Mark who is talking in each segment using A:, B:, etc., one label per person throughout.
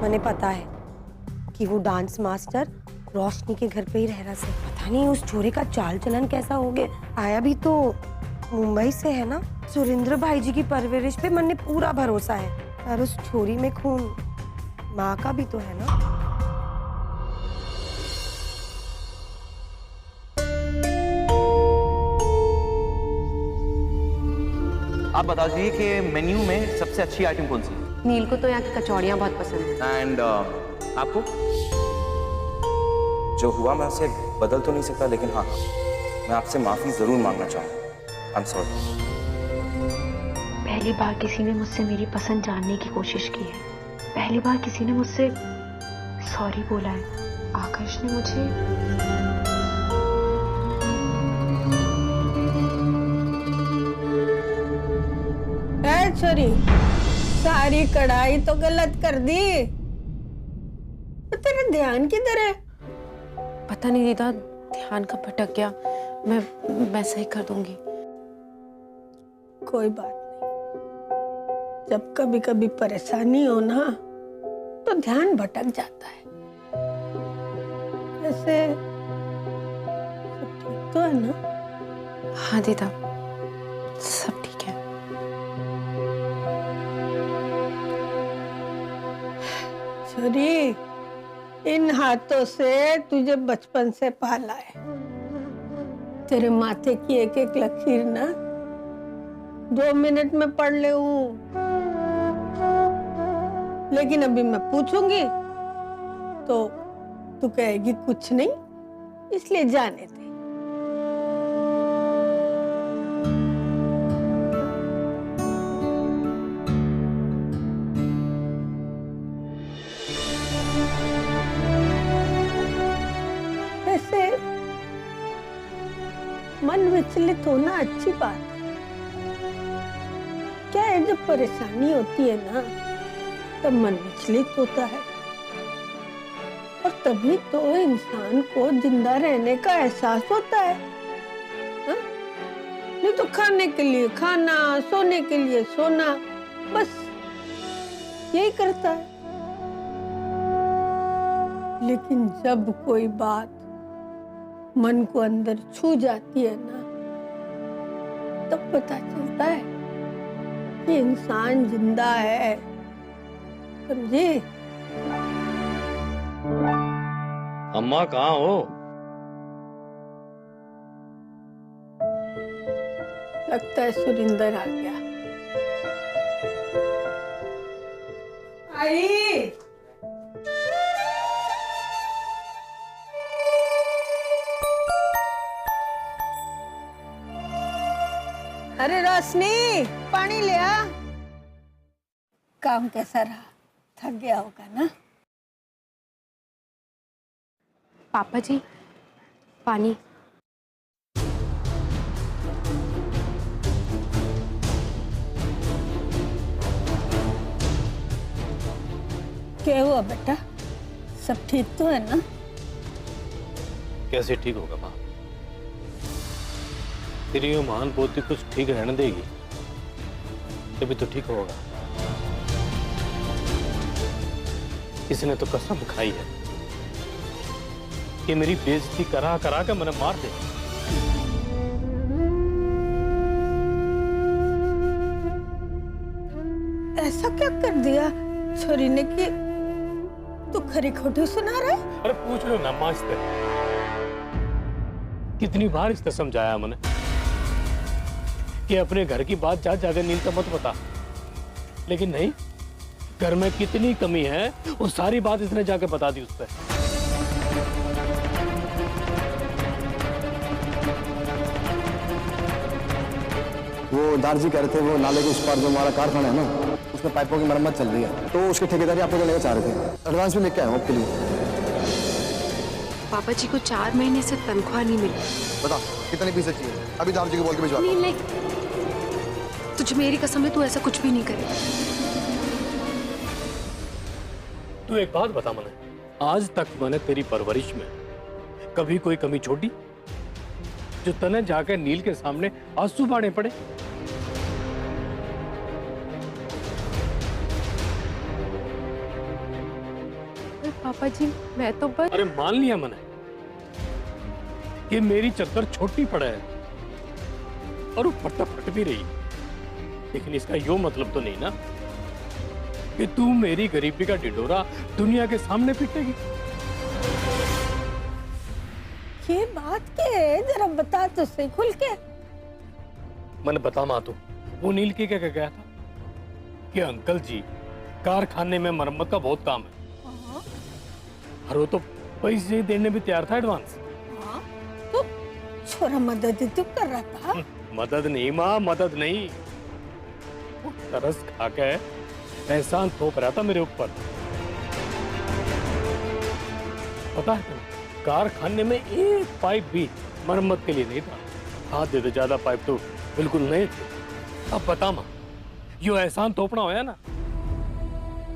A: मैंने पता है कि वो डांस मास्टर रोशनी के घर पे ही रह रहा से। पता नहीं उस छोरे का चाल चलन कैसा हो गया। आया भी तो मुंबई से है ना। सुरेंद्र भाई जी की परवरिश पे मन ने पूरा भरोसा है, पर उस छोरी में खून माँ का भी तो है ना।
B: आप बता दीजिए कि मेन्यू में सबसे अच्छी आइटम कौन सी है?
C: नील को तो यहाँ की कचौड़ियाँ बहुत पसंद है।
B: एंड आपको?
D: जो हुआ मैं उसे बदल तो नहीं सकता, लेकिन हाँ मैं आपसे माफी जरूर मांगना चाहूँगा। I am sorry.
C: पहली बार किसी ने मुझसे मेरी पसंद जानने की कोशिश की है। पहली बार किसी ने मुझसे सॉरी बोला है। आकाश ने मुझे
E: छोरी सारी कढ़ाई तो गलत कर दी। तेरा ध्यान किधर है?
C: पता नहीं दीदा, ध्यान का भटक गया। मैं सही कर दूंगी।
E: कोई बात नहीं, जब कभी कभी परेशानी हो ना तो ध्यान भटक जाता है। वैसे सब ठीक तो है ना?
C: हाँ दीदा, सब ठीक है।
E: छोरी, इन हाथों से तुझे बचपन से पाला है। तेरे माथे की एक एक लकीर ना 2 मिनट में पढ़ ले हूं, लेकिन अभी मैं पूछूंगी तो तू कहेगी कुछ नहीं, इसलिए जाने दे। मन विचलित होना अच्छी बात है। क्या है, जब परेशानी होती है ना तब मन विचलित होता है, और तभी तो इंसान को जिंदा रहने का एहसास होता है। हा? नहीं तो खाने के लिए खाना, सोने के लिए सोना, बस यही करता है। लेकिन जब कोई बात मन को अंदर छू जाती है ना, तब पता चलता है कि इंसान जिंदा है। समझी?
F: अम्मा कहाँ हो?
E: लगता है सुरिंदर आ गया। आई अरे रोशनी, पानी ले आ। काम कैसा रहा? थक गया होगा ना?
C: पापा जी, पानी।
E: क्या हुआ बेटा? सब ठीक तो है ना?
F: कैसे ठीक होगा माँ? तेरी ये महान पोती कुछ ठीक रहने देगी तभी तो ठीक होगा। इसने तो कसम खाई है कि मेरी बेइज्जती करा करा के मैंने मार दे।
E: ऐसा क्या कर दिया छोरी ने कि तू खरी खोटी सुना रहा है?
F: अरे पूछ लो ना माँ इससे। कितनी बार इसने समझाया मैंने कि अपने घर की बात जा जाकर नील का मत बता, लेकिन नहीं, घर में कितनी कमी है वो सारी बात इसने जाके बता दी उस पर।
G: वो दारजी कह रहे थे वो नाले के उस पार जो हमारा कारखाना है ना, उसमें पाइपों की मरम्मत चल रही है, तो उसकी ठेकेदारी आपको देने का चाह रहे थे। एडवांस भी लेके आए आपके लिए।
C: पापा जी को 4 महीने से तनख्वाह नहीं मिली।
G: बता कितनी फीस चाहिए? अभी दारजी को बोल के भिजवा।
C: नहीं, तुझे मेरी कसम है, तू ऐसा कुछ भी नहीं करेगा।
F: तू एक बात बता मैंने, आज तक मैंने तेरी परवरिश में कभी कोई कमी छोड़ी जो तने जाकर नील के सामने आंसू बाड़े पड़े?
C: पापा जी मैं तो बस
F: अरे मान लिया मैंने कि मेरी चद्दर छोटी पड़े है और ऊपर तक फट भी रही, लेकिन इसका यो मतलब तो नहीं ना कि तू मेरी गरीबी का ढिंढोरा दुनिया के सामने पीटेगी।
E: ये बात क्या है, जरा बता तो सही खुल के।
F: मैंने बता माँ तू वो नील की क्या कह गया था कि अंकल जी कारखाने में मरम्मत का बहुत काम है और वो तो पैसे देने भी तैयार था एडवांस।
E: तो छोरा मदद ही तो कर रहा था।
F: मदद नहीं माँ, मदद नहीं, वो तरस खा के एहसान थोप रहा था मेरे ऊपर। पता है तुम्हें कारखाने में एक पाइप भी मरम्मत के लिए नहीं था। हाथ दे दे ज्यादा पाइप तो बिल्कुल नहीं थे। अब बता माँ, यो एहसान थोपना होया ना,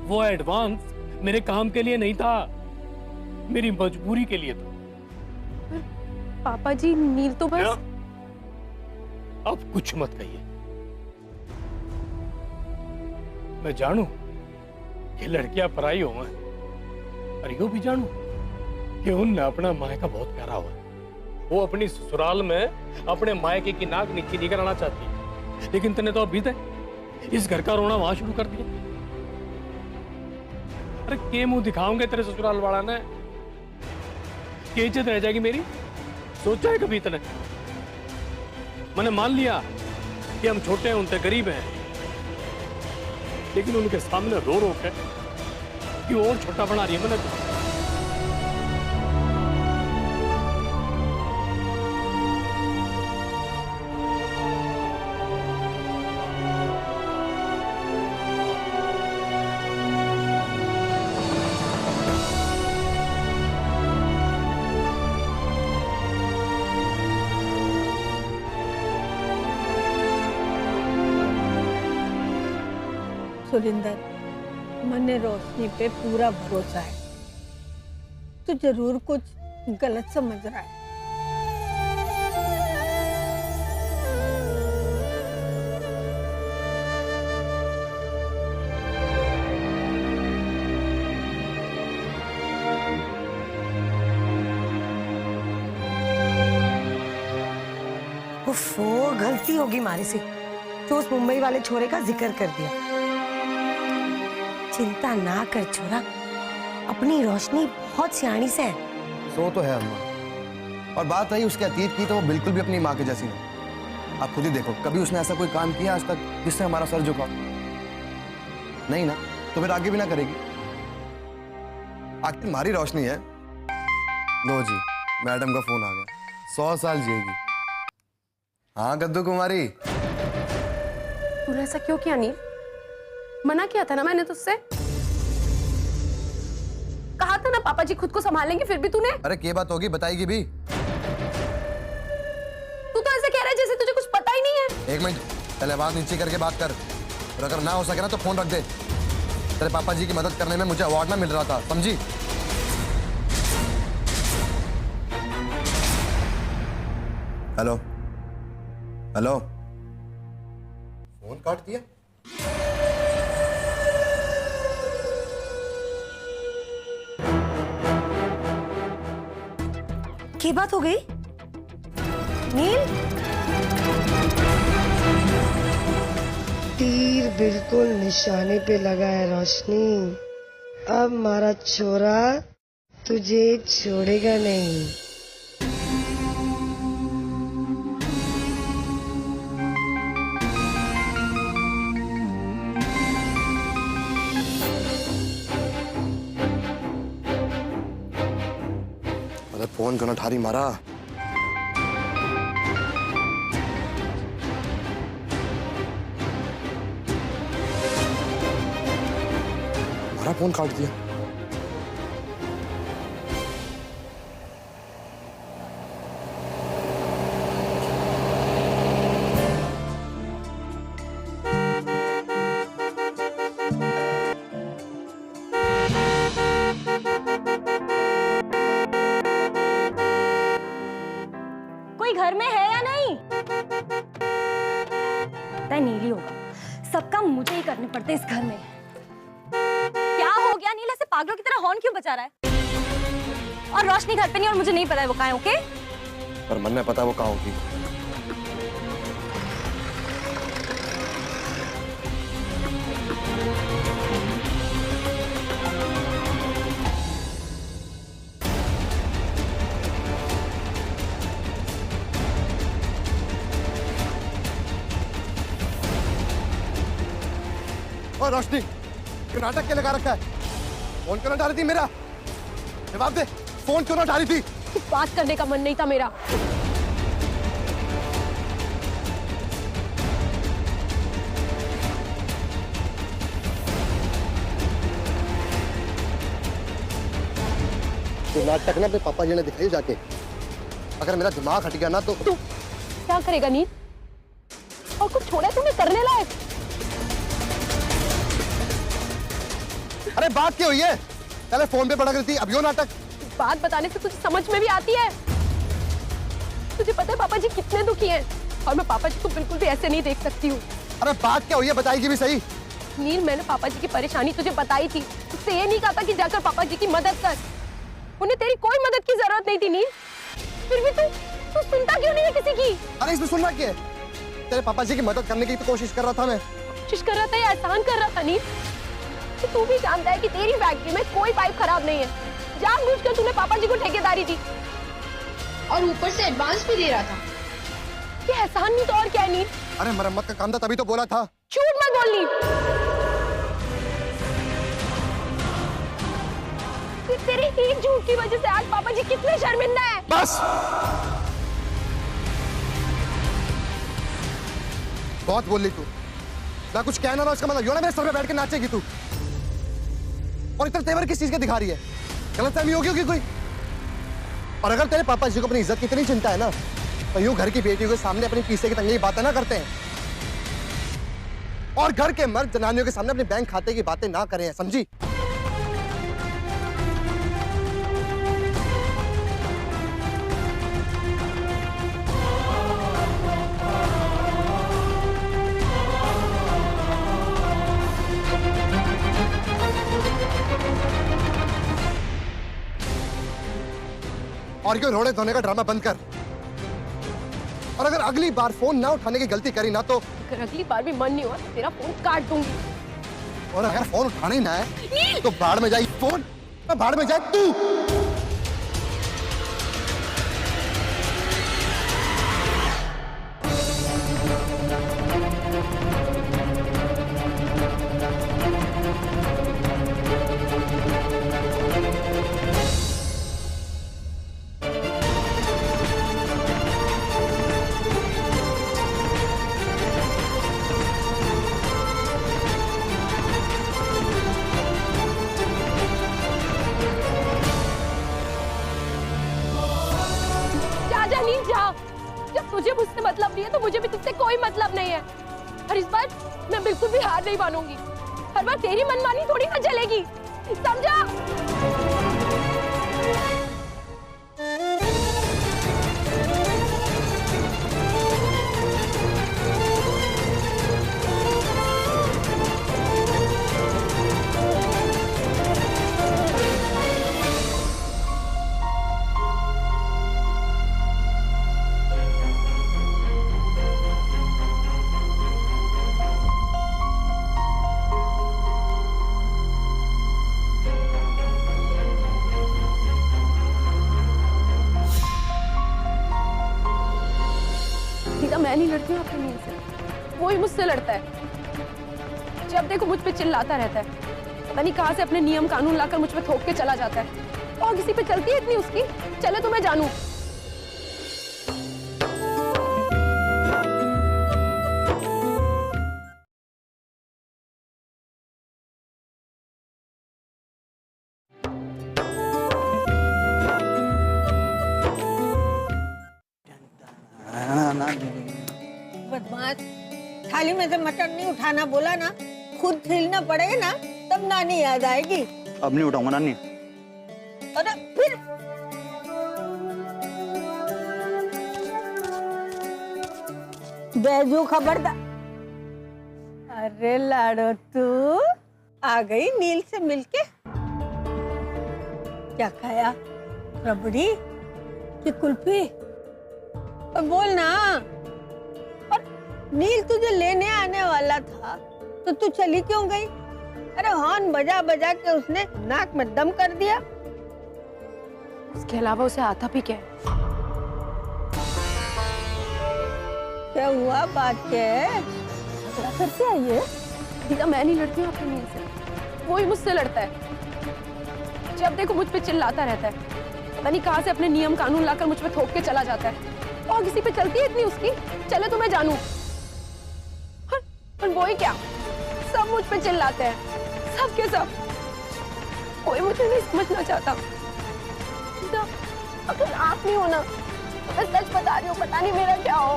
F: वो एडवांस मेरे काम के लिए नहीं था, मेरी मजबूरी के लिए था।
C: पापा जी नील तो बस
F: अब कुछ मत कहिए। मैं जानू कि लड़कियां पराई हो और यो भी जानू कि उनने अपना मायका बहुत प्यारा हुआ। वो अपनी ससुराल में अपने मायके की नाक नीची नहीं कराना चाहती, लेकिन तूने तो अभी तक इस घर का रोना वहां शुरू कर दिया। अरे के मुंह दिखाऊंगे तेरे ससुराल वाला ने, के इज्जत रह जाएगी मेरी? सोचा है कभी इतने? मैंने मान लिया कि हम छोटे हैं, उनसे गरीब हैं, लेकिन उनके सामने रो रो के क्यों और छोटा बना रही है मैंने तो।
E: सुरिंदर, मने रोशनी पे पूरा भरोसा है, तू जरूर कुछ गलत समझ रहा है।
A: उफ़ो, गलती होगी हमारे से तो उस मुंबई वाले छोरे का जिक्र कर दिया। चिंता ना कर छोरा, अपनी रोशनी बहुत सियाणी से है।
G: सो तो है अम्मा, और बात रही उसके अतीत की तो वो बिल्कुल भी अपनी माँ के जैसी नहीं। आप खुद ही देखो, कभी उसने ऐसा कोई काम किया आज तक जिससे हमारा सर झुका? नहीं ना, तो फिर आगे भी ना करेगी। आखिर हमारी रोशनी है। लो जी, मैडम का फोन आ गया, 100 साल जिएगी। हाँ गद्दू कुमारी।
C: तूने ऐसा क्यों किया नील? मना किया था ना मैंने तुझसे, कहा था ना पापा जी खुद को संभालेंगे, फिर भी तूने।
G: अरे क्या बात होगी, बताएगी भी।
C: तू तो ऐसे कह रहा है जैसे तुझे कुछ पता ही नहीं है।
G: 1 मिनट, पहले आवाज नीचे करके बात कर, और अगर ना हो सके ना तो फोन रख दे। तेरे पापा जी की मदद करने में मुझे अवार्ड ना मिल रहा था, समझी? हेलो हेलो, फोन काट दिया।
A: क्या बात हो गई नील? तीर बिल्कुल निशाने पे लगा है रोशनी। अब हमारा छोरा तुझे छोड़ेगा नहीं।
G: अरे फोन क्यों ना ठारी मारा? हमारा फोन काट दिया।
H: कोई घर में है या नहीं? पता नील ही होगा, सब काम मुझे ही करने पड़ते इस घर में। क्या हो गया नील, ऐसे पागलों की तरह हॉर्न क्यों बजा रहा है? और रोशनी घर पे नहीं और मुझे नहीं पता है वो कहाँ है, ओके?
G: पर मन में पता वो कहाँ होगी। और रोशनी, क्यों नाटक क्या लगा रखा है? फोन क्यों ना उठा रही थी मेरा? जवाब दे, फोन क्यों ना उठा रही थी?
E: बात करने का मन नहीं था मेरा।
G: तो नाटक ना अपने पापा जी ने दिखाई जाके। अगर मेरा दिमाग हट गया ना तो
E: तू क्या करेगा नील? और कुछ छोड़ा तूने करने लायक?
G: अरे बात क्या हुई है? पहले फोन पे पड़ा करती, अब यो नाटक।
E: बात बताने से तुझे समझ में भी आती है? तुझे पता है पापा जी कितने दुखी हैं और मैं पापा जी को बिल्कुल भी ऐसे नहीं देख सकती हूँ।
G: अरे बात क्या हुई है, बताएगी भी सही।
E: नील, मैंने पापा जी की परेशानी तुझे बताई थी, तुझसे ये नहीं कहा था कि जाकर पापा जी की मदद कर। उन्हें तेरी कोई मदद की जरूरत नहीं थी नील, फिर भी तू सुनता क्यों नहीं है किसी की?
G: अरे इसमें सुनना क्या है? तेरे पापा जी की मदद करने की तो कोशिश कर रहा था मैं।
E: कोशिश कर रहा था या एहसान कर रहा था नील? तो तू भी जानता है कि तेरी फैक्ट्री में कोई पाइप खराब नहीं है। जानबूझकर तूने पापा जी को ठेकेदारी दी
C: और ऊपर से एडवांस भी दे रहा था।
E: ये एहसान नहीं तो और क्या है नील?
G: अरे मरम्मत का काम था तभी तो बोला था।
E: झूठ मत बोल नील। तेरे एक झूठ की वजह से आज पापा जी कितने शर्मिंदा है।
G: बस बहुत बोल ली तू। मैं कुछ कहना ना उसका मतलब यो ना मेरे सर पे बैठ के नाचेगी तू। और इतना तेवर किस चीज का दिखा रही है? गलतफहमी होगी कोई? और अगर तेरे पापा जी को अपनी इज्जत की इतनी चिंता है ना तो यूं घर की बेटियों के सामने अपनी पीछे की तंगी बातें ना करते हैं और घर के मर्द जनानियों के सामने अपने बैंक खाते की बातें ना करें, समझी? और क्यों रोने धोने का ड्रामा बंद कर। और अगर अगली बार फोन ना उठाने की गलती करी ना तो
E: अगर अगली बार भी मन नहीं हुआ तो तेरा फोन काट दूंगी।
G: और अगर फोन उठाना ही ना है तो बाढ़ में जाए फोन, बाढ़ में जाए तू।
E: जब तुझे मुझसे मतलब नहीं है तो मुझे भी तुझसे कोई मतलब नहीं है। और इस बार मैं बिल्कुल भी हार नहीं मानूंगी। हर बार तेरी मनमानी थोड़ी ना चलेगी, समझा? मैं नहीं लड़ती हूँ अपनी नींद से, वो ही मुझसे लड़ता है। जब देखो मुझ पे चिल्लाता रहता है, पता नहीं कहाँ से अपने नियम कानून लाकर मुझ पे थोप के चला जाता है। और किसी पे चलती है इतनी उसकी, चले तो मैं जानूं।
I: बदमाश, थाली में से मटन नहीं उठाना बोला ना, खुद हिलना पड़ेगा ना, तब नानी याद आएगी।
B: अब नहीं उठाऊंगा नानी।
I: अरे फिर बेजू खबरदार। अरे लाडो तू आ गई नील से मिलके। क्या खाया? रबड़ी कि कुल्फी? और बोल ना। और नील तुझे लेने आने वाला था तो तू चली क्यों गई? अरे हॉर्न बजा बजा के उसने नाक में दम कर दिया।
C: उसके अलावा उसे आता भी क्या है?
I: क्या हुआ? बात क्या है?
C: झगड़ा करके आई है? दीदा मैं नहीं लड़ती हूँ अपने नील से, वो ही मुझसे लड़ता है। जब देखो मुझ पे चिल्लाता रहता है, पता नहीं कहाँ से अपने नियम कानून लाकर मुझ पे थोप के चला जाता है। और किसी पे चलती है इतनी उसकी, चले तो मैं जानूं। पर वो ही क्या, सब मुझ पे चिल्लाते हैं, सब के सब। कोई मुझे नहीं समझना चाहता। दीदा अगर आप नहीं हो ना, तो मैं सच बता रही हूँ, पता नहीं मेरा क्या हो।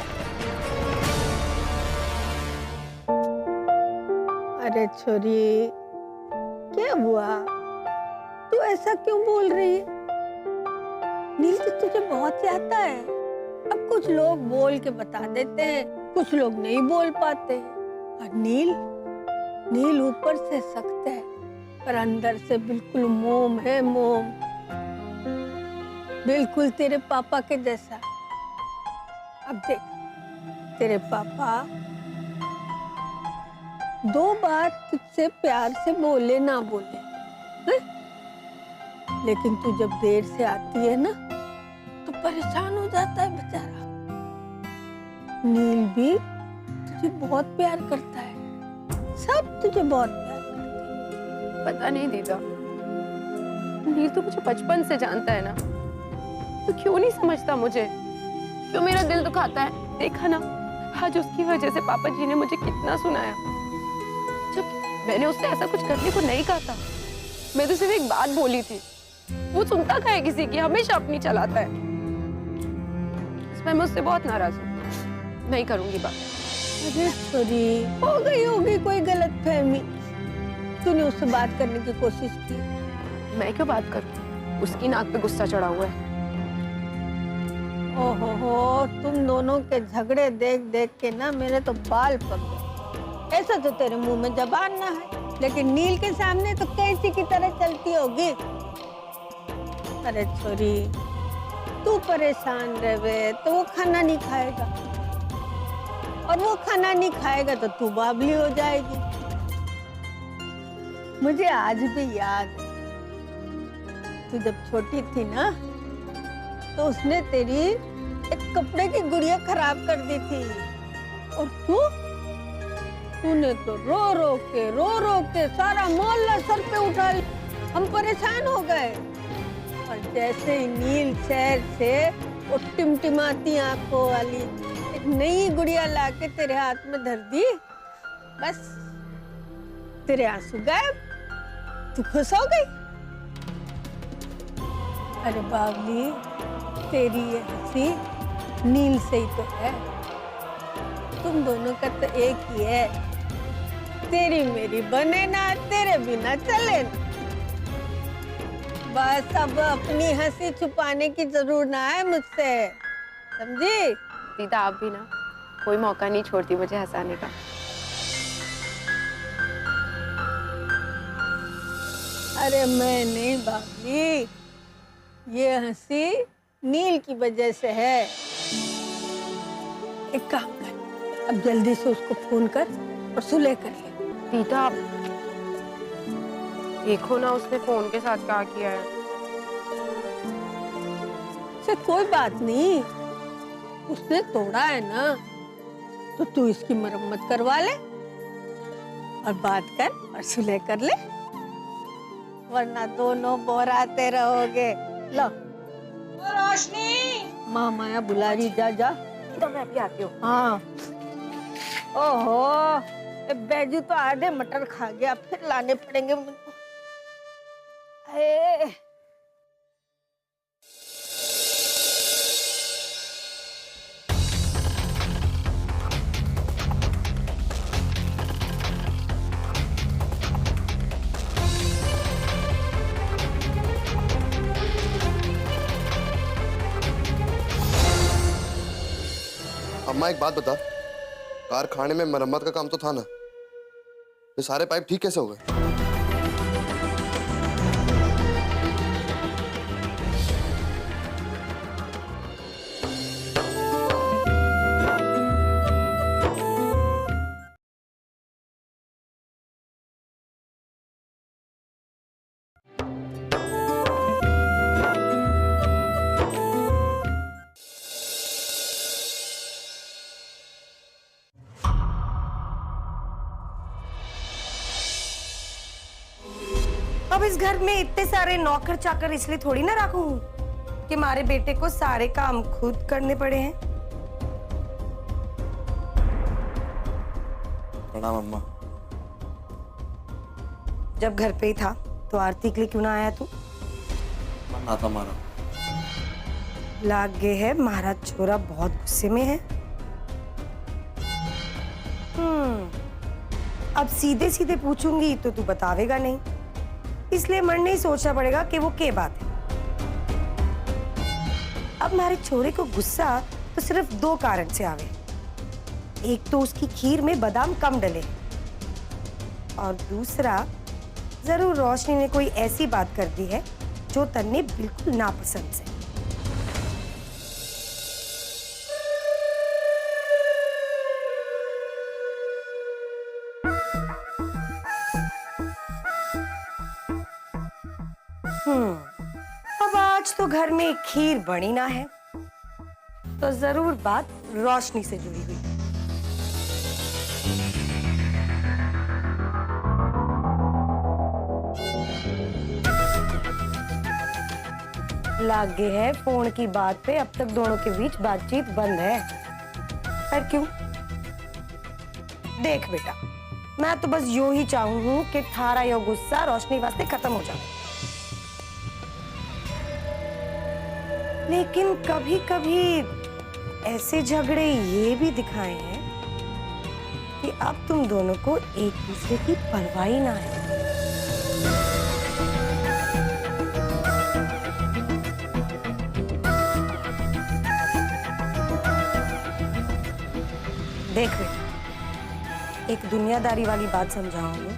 I: अरे छोरी, क्या हुआ? तू ऐसा क्यों बोल रही है? नील तो तुझे बहुत आता है। अब कुछ लोग बोल के बता देते हैं, कुछ लोग नहीं बोल पाते हैं। और नील ऊपर से सख्त है, पर अंदर से बिल्कुल मोम है, मोम। बिल्कुल तेरे पापा के जैसा। अब देख, तेरे पापा 2 बार तुझसे प्यार से बोले ना बोले, है? लेकिन तू जब देर से आती है ना, तो परेशान हो जाता है बेचारा। नील भी तुझे बहुत प्यार करता है, सब तुझे बहुत प्यार करते हैं।
C: पता नहीं दीदा, नील तो मुझे बचपन से जानता है ना, तो क्यों नहीं समझता मुझे? क्यों मेरा दिल दुखाता है? देखा ना, आज उसकी वजह से पापा जी ने मुझे कितना सुनाया, जब मैंने उससे ऐसा कुछ करने को नहीं कहा था। मैं तो सिर्फ एक बात बोली थी, वो सुनता का है किसी की, हमेशा अपनी चलाता है। इसमें मैं उससे बहुत नाराज हूँ, नहीं करूंगी बात।
I: अरे छोरी, हो गई होगी कोई गलतफहमी। तूने उससे बात करने की कोशिश की?
C: मैं क्यों बात करूं? उसकी नाक पे गुस्सा चढ़ा हुआ है।
I: ओहो, तुम दोनों के झगड़े देख देख के ना मेरे तो बाल पक गए। ऐसा तो तेरे मुंह में जबान ना है, लेकिन नील के सामने तो कैंची की तरह चलती होगी। अरे छोरी, तू परेशान रहे तो वो खाना नहीं खाएगा, और वो खाना नहीं खाएगा तो तू बावली हो जाएगी। मुझे आज भी याद है, तू जब छोटी थी ना, तो उसने तेरी एक कपड़े की गुड़िया खराब कर दी थी, और तूने तो रो रो के सारा मोहल्ला सर पे उठा लिया। हम परेशान हो गए। और जैसे ही नील शहर से वो टिमटिमाती आंखों वाली एक नई गुड़िया लाके तेरे हाथ में धर दी, बस तेरे आंसू गायब, तू खुश हो गई। अरे बावली, तेरी ये हंसी नील से ही तो है, तुम दोनों का तो एक ही है। तेरी मेरी बने ना, तेरे बिना चले ना। बस अब अपनी हंसी छुपाने की जरूरत ना है मुझसे, समझी?
C: दीदा आप भी ना कोई मौका नहीं छोड़ती मुझे हंसाने का।
I: अरे मैं नहीं बावली, ये हंसी नील की वजह से है। एक काम कर, अब जल्दी से उसको फोन कर और सुलह कर ले।
C: दीदा आप देखो ना, उसने फोन के साथ क्या किया है।
I: से कोई बात नहीं, उसने तोड़ा है ना, तो तू इसकी मरम्मत करवा ले और बात कर और सुलह कर ले, वरना दोनों बोराते रहोगे। लो रोशनी, माँ माया बुला रही, जा जा।
C: तो मैं अभी आती हूँ।
I: हाँ। ओहो, बैजू तो आधे मटर खा गया, फिर लाने पड़ेंगे मुझको।
G: अम्मा एक बात बता, कारखाने में मरम्मत का काम तो था ना, ये सारे पाइप ठीक कैसे हो गए?
A: अब इस घर में इतने सारे नौकर चाकर इसलिए थोड़ी ना रखूं कि हमारे बेटे को सारे काम खुद करने पड़े हैं।
G: प्रणाम अम्मा।
A: जब घर पे ही था तो आरती के लिए क्यों ना आया तू?
G: मन आता मारा।
A: लाग गए है महाराज छोरा बहुत गुस्से में है। अब सीधे सीधे पूछूंगी तो तू बतावेगा नहीं, इसलिए मन नहीं सोचना पड़ेगा कि वो क्या बात है। अब हमारे छोरे को गुस्सा तो सिर्फ दो कारण से आवे। एक तो उसकी खीर में बादाम कम डले और दूसरा जरूर रोशनी ने कोई ऐसी बात कर दी है जो तन्ने बिल्कुल नापसंद से। अब आज तो घर में खीर बनी ना है तो जरूर बात रोशनी से जुड़ी हुई। लागे है फोन की बात पे अब तक दोनों के बीच बातचीत बंद है। पर क्यों? देख बेटा, मैं तो बस यूं ही चाहूं कि थारा यो गुस्सा रोशनी वास्ते खत्म हो जाए। लेकिन कभी कभी ऐसे झगड़े ये भी दिखाए हैं कि अब तुम दोनों को एक दूसरे की परवाह ही ना है। देख बेटा, एक दुनियादारी वाली बात समझाऊंगी।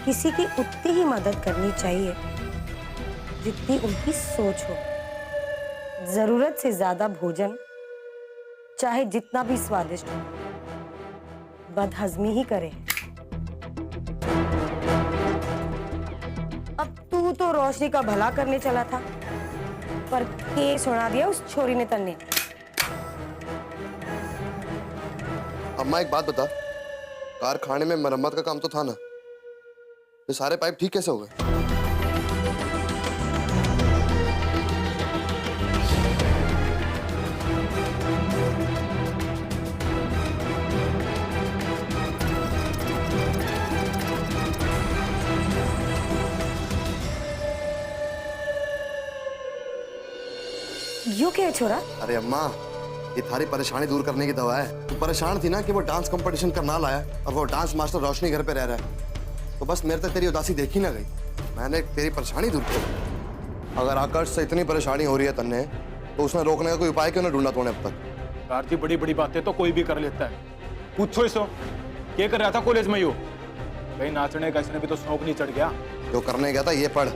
A: किसी की उतनी ही मदद करनी चाहिए जितनी उनकी सोच हो। जरूरत से ज्यादा भोजन चाहे जितना भी स्वादिष्ट हो, बदहजमी ही करे। अब तू तो रोशनी का भला करने चला था, पर के सुना दिया उस छोरी ने तन्ने।
G: अम्मा एक बात बता, कारखाने में मरम्मत का काम तो था ना, ये सारे पाइप ठीक कैसे हो गए?
A: यो क्या है छोरा?
G: अरे अम्मा, ये थारी परेशानी दूर करने की दवा है। तू परेशान थी ना कि वो डांस कंपटीशन करना लाया और वो डांस मास्टर रोशनी घर पे रह रहा है, तो बस मेरे तक तेरी उदासी देखी ना गई, मैंने तेरी परेशानी दूर की। अगर आकाश से इतनी परेशानी हो रही है तन्ने, तो उसने रोकने का कोई उपाय क्यों नहीं ढूंढा तूने अब तक?
D: आरती, बड़ी बड़ी बातें तो कोई भी कर लेता है। पूछो इसो, क्या कर रहा था कॉलेज में? यू कहीं नाचने का इसने भी तो शौक नहीं चढ़ गया?
G: जो करने गया था ये पढ़।